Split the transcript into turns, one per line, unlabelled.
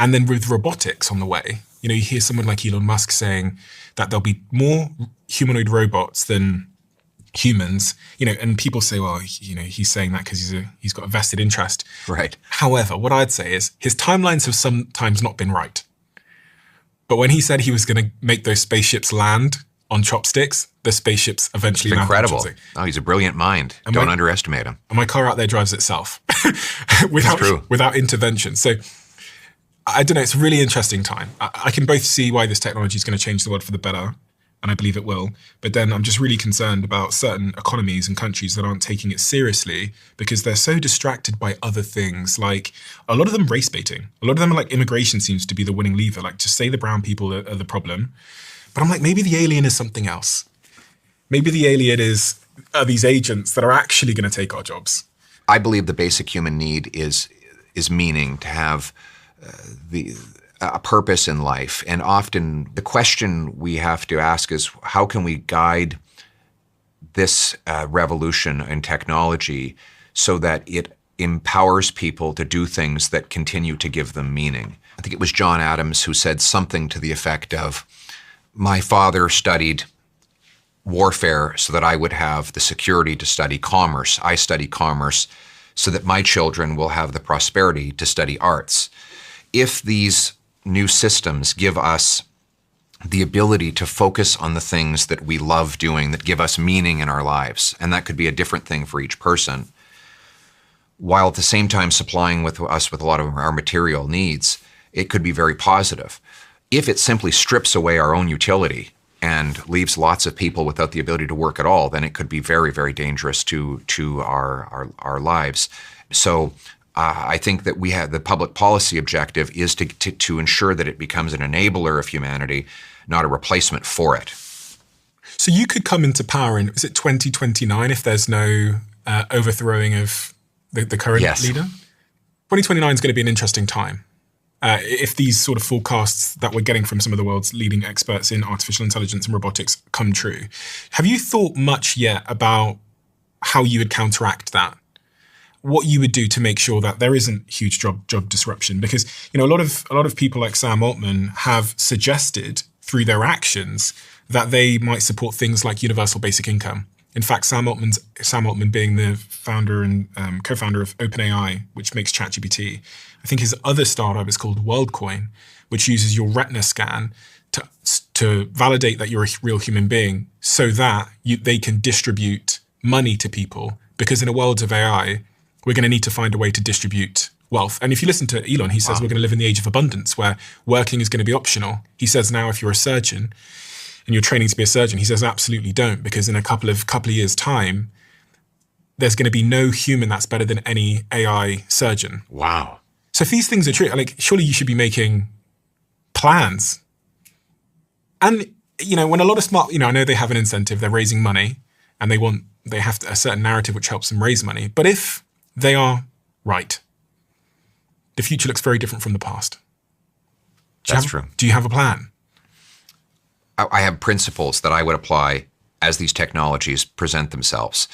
And then with robotics on the way, you hear someone like Elon Musk saying that there'll be more humanoid robots than humans, and people say, well, he's saying that because he's got a vested interest.
Right.
However, what I'd say is his timelines have sometimes not been right. But when he said he was going to make those spaceships land on chopsticks, the spaceships eventually land on chopsticks.
Incredible. Oh, he's a brilliant mind. Don't underestimate him.
And my car out there drives itself without intervention. So I don't know. It's a really interesting time. I can both see why this technology is going to change the world for the better, and I believe it will. But then I'm just really concerned about certain economies and countries that aren't taking it seriously because they're so distracted by other things. Like a lot of them race baiting. A lot of them are like immigration seems to be the winning lever. Like just say the brown people are the problem. But I'm like, maybe the alien is something else. Maybe the alien are these agents that are actually going to take our jobs.
I believe the basic human need is meaning, to have a purpose in life. And often the question we have to ask is, how can we guide this revolution in technology so that it empowers people to do things that continue to give them meaning? I think it was John Adams who said something to the effect of, my father studied warfare so that I would have the security to study commerce. I study commerce so that my children will have the prosperity to study arts. If these new systems give us the ability to focus on the things that we love doing, that give us meaning in our lives, and that could be a different thing for each person, while at the same time supplying us with a lot of our material needs, it could be very positive. If it simply strips away our own utility and leaves lots of people without the ability to work at all, then it could be very, very dangerous to our lives. So I think that we have the public policy objective is to ensure that it becomes an enabler of humanity, not a replacement for it.
So you could come into power in, is it 2029 if there's no overthrowing of the current leader? 2029 is going to be an interesting time. If these sort of forecasts that we're getting from some of the world's leading experts in artificial intelligence and robotics come true. Have you thought much yet about how you would counteract that? What you would do to make sure that there isn't huge job disruption? Because a lot of people like Sam Altman have suggested through their actions that they might support things like universal basic income. In fact, Sam Altman being the founder and co-founder of OpenAI, which makes ChatGPT, I think his other startup is called WorldCoin, which uses your retina scan to validate that you're a real human being, so that they can distribute money to people. Because in a world of AI, we're going to need to find a way to distribute wealth. And if you listen to Elon, he says we're going to live in the age of abundance where working is going to be optional. He says now if you're a surgeon and you're training to be a surgeon, he says absolutely don't, because in a couple of years' time, there's going to be no human that's better than any AI surgeon.
Wow.
So if these things are true, like surely you should be making plans. And when a lot of smart, I know they have an incentive, they're raising money, and they have a certain narrative which helps them raise money. But if they are right, the future looks very different from the past.
That's true.
Do you have a plan?
I have principles that I would apply as these technologies present themselves.